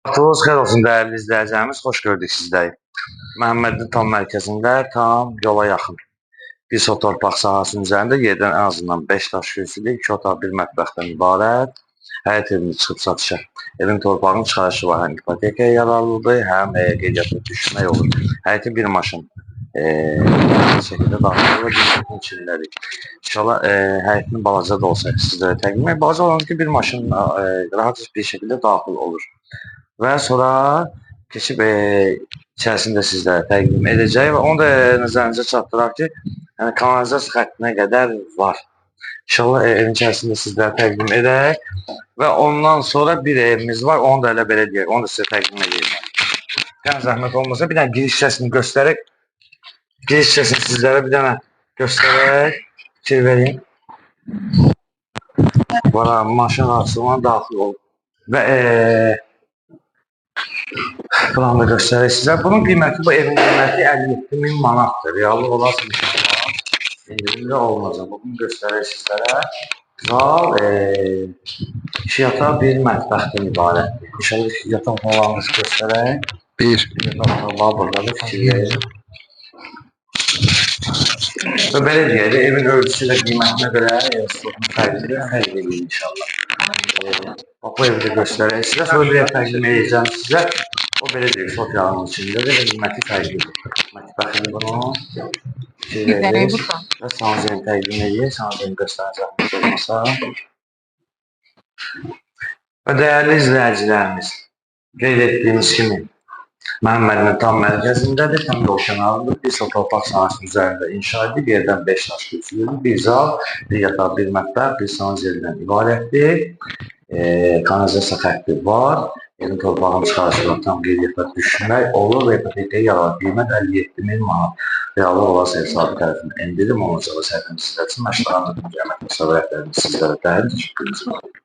Vaxtınız xeyir olsun dəyərli izləyicilərimiz, xoş gördük sizləri. Məhəmmədli tam mərkəzində tam yola yaxın bir sot torpaq sahəsinin üzərində yerdən ən azından 5 daş kürsülü, 2 otaq, 1 mətbəxdən ibarət həyət evini çıxıb satışa. Evin torpağının çıxarışı var, həm ipotekaya yararlıdır, həm qeydiyyata düşmək olur. Həyəti bir maşın şəkildə daxil olur, bir maşın içindədir. İnşallah həyətinin balaca da olsa sizlərə təqdim edir. Balaca olan ki, bir maşın rahat bir şəkildə daxil olur. Və sonra keçib içərisində sizlərə təqdim edəcək və onu da nəzərinizə çatdıraq ki, yəni kanalizasiya xəttinə qədər var. İnşallah evin içərisində sizlərə təqdim edək və ondan sonra bir evimiz var, onu da elə belə deyək, onu da sizə təqdim edəcəm. Yəni zəhmət olmasa bir dənə giriş hissəsini göstərək, giriş hissəsini sizlərə bir dənə göstərək, fikir vereyim. Valla maşın arasına daxil olub və buranı da göstərək sizə. Bunun qiyməti, bu evin qiyməti 57.000 manatdır. Reallıq olarsa inşallah indirimli olmayacaq. Bunu göstərək sizlərə. Zal 2 yataq, 1 mətbəxdən ibarətdir. İnşallah yataq otaqlarımızı göstərək. Yataq otaqları buradadır, fikir verin. Və belə deyək də, evin ölçüsü və qiymətinə görə stokun fərqli xeyli edir inşallah. Bu evi də göstərək sizə, sonra bir ev təqdim edəcəm sizə. O belə deyək, sot yağının içindədir və qiyməti fərqlidir. Mətbəxini bunu fikir verir və sanzeni təqdim edir, sanzeni göstərəcək olmasa. Və dəyərli izləyicilərimiz, qeyd etdiyimiz kimi, Məhəmmədin tam mərkəzindədir, tam yol kənarındadır. Bir sot torpaq sahəsinin üzərində inşa edilib, yerdən 5 daş kürsülüdür. Bir zal, bir yataq, bir mətbəx, bir sanzelidən ibarətdir. Kanalizasiya xətti var. Evin torpağını çıxarışından tam qeydiyyata düşmək olur və ipotekaya yararlı qiymət 57.000 manat. Reallıq olarsa hesabı tərəfindən endirim olunacaq və səhvimiz sizlər üçün məşğulandır. Əmək məsuliyyətlərimiz sizlərə dəyər. Teşekkür ederim.